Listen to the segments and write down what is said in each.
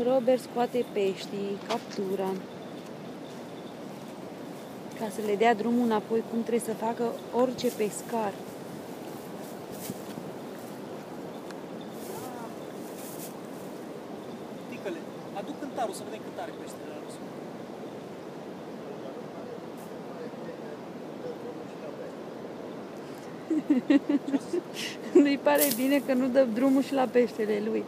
Robert scoate peștii, captura, ca să le dea drumul înapoi cum trebuie să facă orice pescar. Ticăle, adu cântarul să vedem cât are peștele la rost. Nu-i pare bine că nu dă drumul și la peștele lui.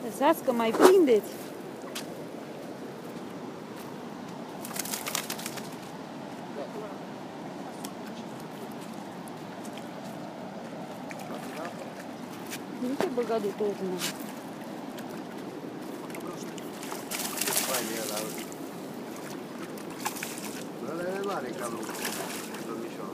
Lăsați că mai prindeți. Nu te băga de tot, mă. Ăla e mare ca lui domnișoară.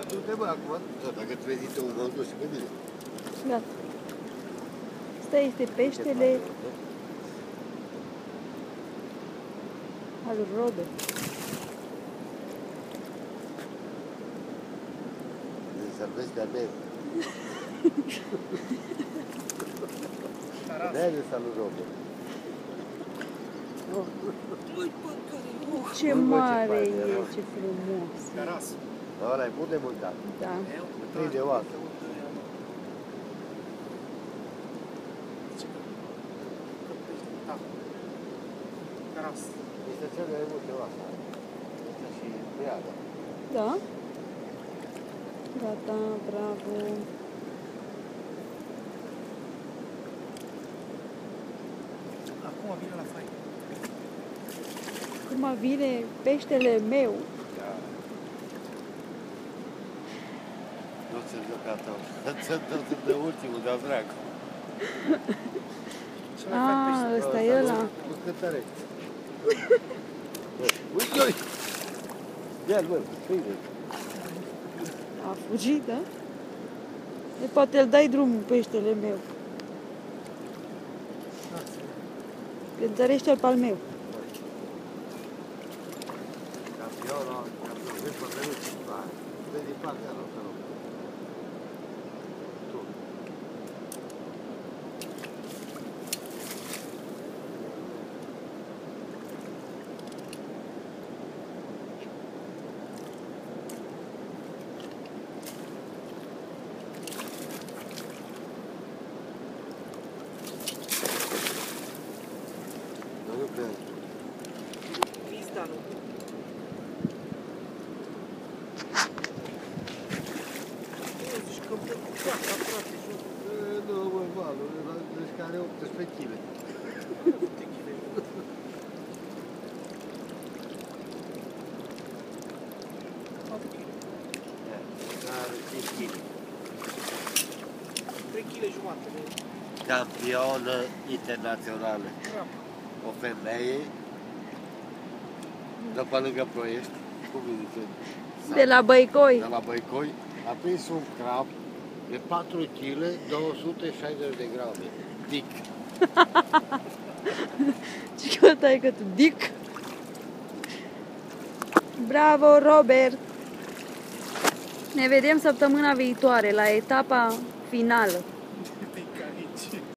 Du-te bă acum, dacă trezite un mă duci pe mine. Gata. Asta este peștele al lui Robert. Îi servesc de-a meu. De-aia de salut Robert. Ce mare e, ce frumos. Caras. Ăla e bun de mâncat. Da. Prinde oasă. Caras. Este cel mai mult de oasă. Este și beada. Da? Gata, bravo. Acum vine la fai. Acum vine peștele meu. Da. Nu ți-l dă pe a tău. Ți-l dă ultimul, dar dracu. Ăsta e ăla. Cu cântare. Uite-i! Ia-l, bă, prinde. A fugit, da? E, poate îl dai drumul peștele meu. Cântărește-l pe al meu. Campionul, vezi pe venuți. Vezi din partea lor, te rog. Tu. Nu cred. Pizda, nu. Zici că pe coaca, frate, și Nu, mă, valul, deci care 18 kg. te chile. Are 5 kg. 3 kg jumate de Campionă internațională. crapă. O femeie de pe lângă Ploiești, cum îi zice? De la Băicoi. De la Băicoi, a prins un crab de 4 kg, 260 de grame. Dic. Ce căutai că tu, Dick? Bravo, Robert! Ne vedem săptămâna viitoare la etapa finală.